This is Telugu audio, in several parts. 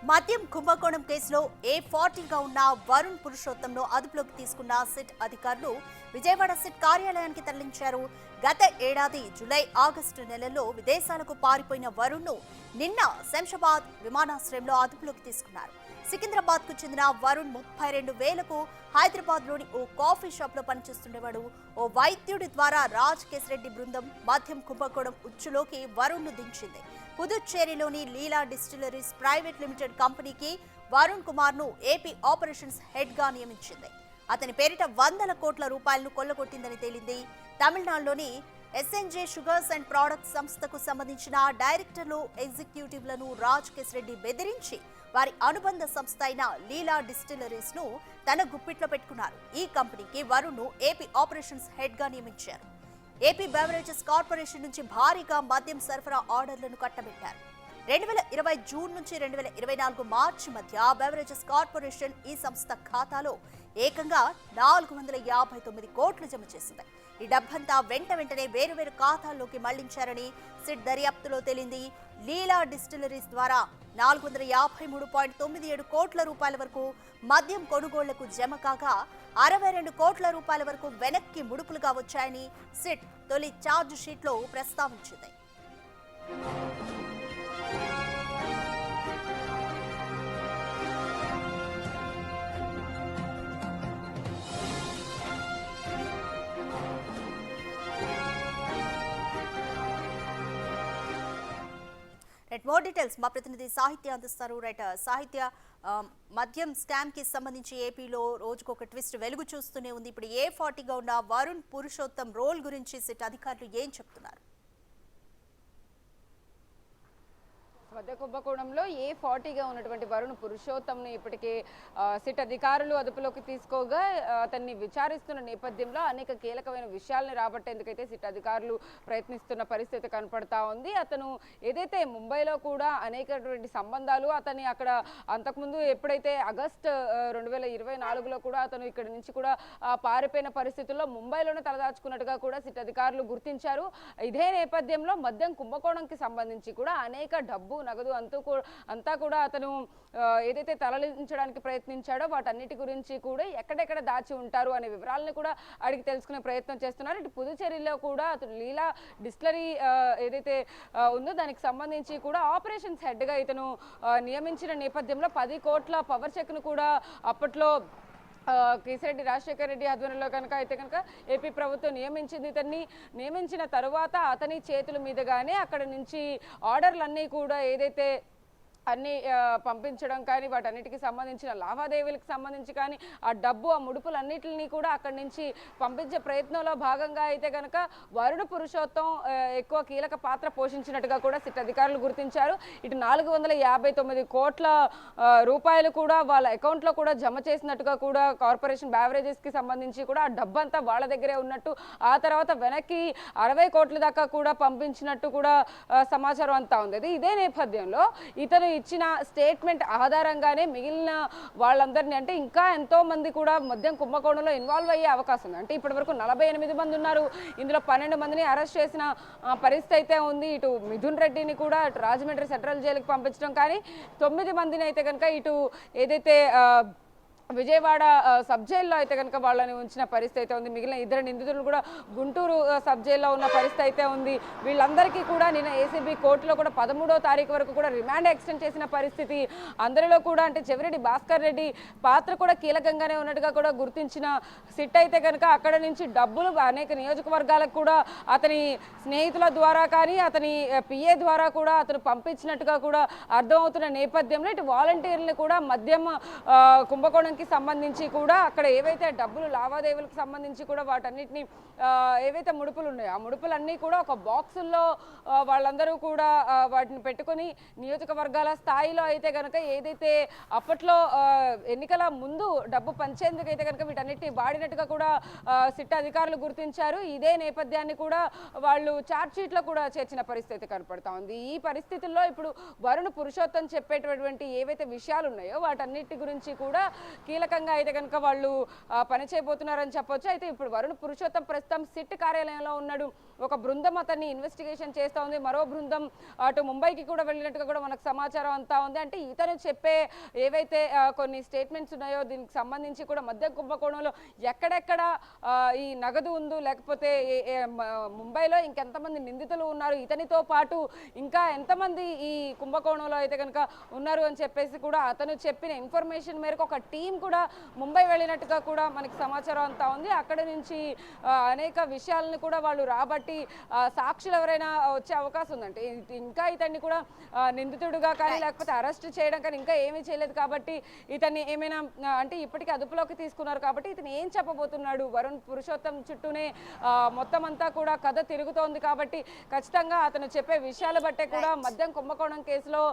మద్యం కుంభకోణం కేసులో A40గా ఉన్న వరుణ్ పురుషోత్తంను అదుపులోకి తీసుకున్న సిట్ అధికారులు విజయవాడ సిట్ కార్యాలయానికి తరలించారు. గత ఏడాది జూలై ఆగస్టు నెలల్లో విదేశాలకు పారిపోయిన వరుణ్ను నిన్న శంషాబాద్ విమానాశ్రయంలో అదుపులోకి తీసుకున్నారు. సికింద్రాబాద్ కు చెందిన వరుణ్ 32,000కు హైదరాబాద్ లోని ఓ కాఫీ షాప్ లో పనిచేస్తుండేవాడు. ఓ వైద్యుడి ద్వారా రాజ్ కేశరెడ్డి బృందం మద్యం కుంభకోణం ఉచ్చులోకి వరుణ్ ను దించింది. పుదుచ్చేరిలోని లీలా డిస్టిలరీస్ ప్రైవేట్ లిమిటెడ్ కంపెనీకి వరుణ్ కుమార్ ను ఏపీ ఆపరేషన్స్ హెడ్ గా నియమించింది. అతని పేరిట వందల కోట్ల రూపాయలను కొల్లగొట్టిందని తేలింది. తమిళనాడులోని ఎస్ఎన్జే షుగర్స్ అండ్ ప్రొడక్ట్స్ సంస్థకు సంబంధించిన డైరెక్టర్లు ఎగ్జిక్యూటివ్లను రాజ్ కేశరెడ్డి బెదిరించి వారి అనుబంధ సంస్థ అయిన లీలా డిస్టిలరీస్ ను తన గుప్పిట్లో పెట్టుకున్నారు. ఈ కంపెనీకి వరుణ్ ను ఏపీ ఆపరేషన్స్ హెడ్ గా నియమించారు. ఏపీ బెవరేజెస్ కార్పొరేషన్ నుంచి భారీగా మద్యం సరఫరా ఆర్డర్లను కట్టబెట్టారు. 2020 జూన్ నుంచి 2024 మార్చి మధ్య బెవరేజెస్ కార్పొరేషన్ ఈ సంస్థ ఖాతాలో ఏకంగా 459 కోట్లు జమ చేసింది. ఈ డబ్బంతా వెంటనే వేరువేరు ఖాతాల్లోకి మళ్లించారని సిట్ దర్యాప్తులో తేలింది. లీలా డిస్టిలరీస్ ద్వారా 453.97 కోట్ల రూపాయల వరకు మద్యం కొనుగోళ్లకు జమ కాగా 62 కోట్ల రూపాయల వరకు వెనక్కి ముడుపులుగా వచ్చాయని సిట్ తొలి ఛార్జ్ షీట్ లో ప్రస్తావించింది. మోర్ డీటెయిల్స్ మా ప్రతినిధి సాహిత్య అందిస్తారు. సాహిత్య, మద్యం స్కామ్ కి సంబంధించి ఏపీలో రోజుకొక ట్విస్ట్ వెలుగు చూస్తూనే ఉంది. ఇప్పుడు A40గా ఉన్న వరుణ్ పురుషోత్తం రోల్ గురించి సిట్ అధికారులు ఏం చెప్తున్నారు? మద్య కుంభకోణంలో A40గా ఉన్నటువంటి వరుణ్ పురుషోత్తంని ఇప్పటికే సిట్ అధికారులు అదుపులోకి తీసుకోగా అతన్ని విచారిస్తున్న నేపథ్యంలో అనేక కీలకమైన విషయాలను రాబట్టేందుకైతే సిట్ అధికారులు ప్రయత్నిస్తున్న పరిస్థితి కనపడతా ఉంది. అతను ఏదైతే ముంబైలో కూడా అనేకటువంటి సంబంధాలు అతన్ని అక్కడ అంతకుముందు ఎప్పుడైతే ఆగస్ట్ 2024లో కూడా అతను ఇక్కడ నుంచి కూడా పారిపోయిన పరిస్థితుల్లో ముంబైలోనే తలదాచుకున్నట్టుగా కూడా సిట్ అధికారులు గుర్తించారు. ఇదే నేపథ్యంలో మద్యం కుంభకోణంకి సంబంధించి కూడా అనేక డబ్బు నగదు అంతా కూడా అతను ఏదైతే తరలించడానికి ప్రయత్నించాడో వాటన్నిటి గురించి కూడా ఎక్కడెక్కడ దాచి ఉంటారు అనే వివరాలను కూడా అడిగి తెలుసుకునే ప్రయత్నం చేస్తున్నారు. ఇటు పుదుచ్చేరిలో కూడా అతను లీలా డిస్టిలరీ ఏదైతే ఉందో దానికి సంబంధించి కూడా ఆపరేషన్స్ హెడ్ గా ఇతను నియమించిన నేపథ్యంలో 10 కోట్ల పవర్ చెక్ ను కూడా అప్పట్లో కేశరెడ్డి రాజశేఖర రెడ్డి ఆధ్వర్యంలో కనుక ఏపీ ప్రభుత్వం నియమించింది. ఇతన్ని నియమించిన తరువాత అతని చేతుల మీదుగానే అక్కడ నుంచి ఆర్డర్లన్నీ కూడా ఏదైతే అన్ని పంపించడం కానీ వాటన్నిటికి సంబంధించిన లావాదేవీలకు సంబంధించి కానీ ఆ డబ్బు ఆ ముడుపులన్నిటిని కూడా అక్కడి నుంచి పంపించే ప్రయత్నంలో భాగంగా అయితే కనుక వరుణ్ పురుషోత్తం ఎక్కువ కీలక పాత్ర పోషించినట్టుగా కూడా సిట్ అధికారులు గుర్తించారు. ఇటు 459 కోట్ల రూపాయలు కూడా వాళ్ళ అకౌంట్లో కూడా జమ చేసినట్టుగా కూడా కార్పొరేషన్ బ్యావరేజెస్కి సంబంధించి కూడా ఆ డబ్బంతా వాళ్ళ దగ్గరే ఉన్నట్టు, ఆ తర్వాత వెనక్కి 60 కోట్ల దాకా కూడా పంపించినట్టు కూడా సమాచారం అంతా ఉంది. ఇదే నేపథ్యంలో ఇతను ఇచ్చిన స్టేట్మెంట్ ఆధారంగానే మిగిలిన వాళ్ళందరినీ అంటే ఇంకా ఎంతో మంది కూడా మద్యం కుంభకోణంలో ఇన్వాల్వ్ అయ్యే అవకాశం ఉంది. అంటే ఇప్పటి వరకు 48 మంది ఉన్నారు. ఇందులో 12 మందిని అరెస్ట్ చేసిన పరిస్థితి అయితే ఉంది. ఇటు మిథున్ రెడ్డిని కూడా రాజమండ్రి సెంట్రల్ జైలుకి పంపించడం కానీ 9 మందిని అయితే కనుక ఇటు ఏదైతే విజయవాడ సబ్ జైల్లో అయితే కనుక వాళ్ళని ఉంచిన పరిస్థితి అయితే ఉంది. మిగిలిన 2 నిందితులు కూడా గుంటూరు సబ్ జైల్లో ఉన్న పరిస్థితి అయితే ఉంది. వీళ్ళందరికీ కూడా నిన్న ఏసీబీ కోర్టులో కూడా 13వ తారీఖు వరకు కూడా రిమాండ్ ఎక్స్టెండ్ చేసిన పరిస్థితి. అందరిలో కూడా అంటే చెవిరెడ్డి భాస్కర్ రెడ్డి పాత్ర కూడా కీలకంగానే ఉన్నట్టుగా కూడా గుర్తించిన సిట్ అయితే కనుక అక్కడ నుంచి డబ్బులు అనేక నియోజకవర్గాలకు కూడా అతని స్నేహితుల ద్వారా కానీ అతని పిఏ ద్వారా కూడా అతను పంపించినట్టుగా కూడా అర్థమవుతున్న నేపథ్యంలో ఇటు వాలంటీర్లు కూడా మద్యం కుంభకోణం సంబంధించి కూడా అక్కడ ఏవైతే డబ్బులు లావాదేవీలకు సంబంధించి కూడా వాటన్నిటిని ఏవైతే ముడుపులు ఉన్నాయో ఆ ముడుపులన్నీ కూడా ఒక బాక్సుల్లో వాళ్ళందరూ కూడా వాటిని పెట్టుకొని నియోజకవర్గాల స్థాయిలో అయితే కనుక ఏదైతే అప్పట్లో ఎన్నికల ముందు డబ్బు పంచేందుకు అయితే కనుక వీటన్నిటిని వాడినట్టుగా కూడా సిట్ అధికారులు గుర్తించారు. ఇదే నేపథ్యాన్ని కూడా వాళ్ళు ఛార్జ్ షీట్లో కూడా చేర్చిన పరిస్థితి కనపడతా ఉంది. ఈ పరిస్థితుల్లో ఇప్పుడు వరుణ్ పురుషోత్తం చెప్పేటటువంటి ఏవైతే విషయాలు ఉన్నాయో వాటన్నిటి గురించి కూడా కీలకంగా అయితే కనుక వాళ్ళు పని చేయబోతున్నారని చెప్పొచ్చు. అయితే ఇప్పుడు వరుణ్ పురుషోత్తం ప్రస్తుతం సిట్ కార్యాలయంలో ఉన్నాడు. ఒక బృందం అతన్ని ఇన్వెస్టిగేషన్ చేస్తూ ఉంది. మరో బృందం అటు ముంబైకి కూడా వెళ్ళినట్టుగా కూడా మనకు సమాచారం అంతా ఉంది. అంటే ఇతను చెప్పే ఏవైతే కొన్ని స్టేట్మెంట్స్ ఉన్నాయో దీనికి సంబంధించి కూడా మద్యం కుంభకోణంలో ఎక్కడెక్కడ ఈ నగదు ఉందో, లేకపోతే ముంబైలో ఇంకెంతమంది నిందితులు ఉన్నారు, ఇతనితో పాటు ఇంకా ఎంతమంది ఈ కుంభకోణంలో అయితే కనుక ఉన్నారు అని చెప్పేసి కూడా అతను చెప్పిన ఇన్ఫర్మేషన్ మేరకు ఒక టీం కూడా ముంబై వెళ్ళినట్టుగా కూడా మనకి సమాచారం అంతా ఉంది. అక్కడ నుంచి అనేక విషయాలను కూడా వాళ్ళు రాబట్టి సాక్షులు ఎవరైనా వచ్చే అవకాశం ఉందంటే ఇంకా ఇతన్ని కూడా నిందితుడుగా కానీ లేకపోతే అరెస్ట్ చేయడం కానీ ఇంకా ఏమీ చేయలేదు కాబట్టి ఇతన్ని ఏమైనా అంటే ఇప్పటికీ అదుపులోకి తీసుకున్నారు కాబట్టి ఇతను ఏం చెప్పబోతున్నాడు, వరుణ్ పురుషోత్తం చుట్టూనే మొత్తం అంతా కూడా కథ తిరుగుతోంది కాబట్టి ఖచ్చితంగా అతను చెప్పే విషయాలు బట్టే కూడా మద్యం కుంభకోణం కేసులో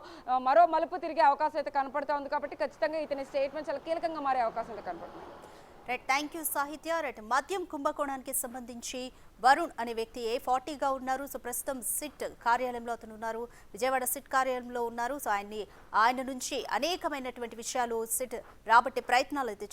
మరో మలుపు తిరిగే అవకాశం అయితే కనపడతా ఉంది కాబట్టి ఖచ్చితంగా ఇతని స్టేట్మెంట్ చాలా కీలకంగా మారే అవకాశం అయితే కనపడుతుంది. రైట్, థ్యాంక్ యూ సాహిత్య. రైట్, మద్యం కుంభకోణానికి సంబంధించి వరుణ్ అనే వ్యక్తి A40గా ఉన్నారు. సో ప్రస్తుతం సిట్ కార్యాలయంలో అతను ఉన్నారు, విజయవాడ సిట్ కార్యాలయంలో ఉన్నారు. సో ఆయన నుంచి అనేకమైనటువంటి విషయాలు సిట్ రాబట్టే ప్రయత్నాలు అయితే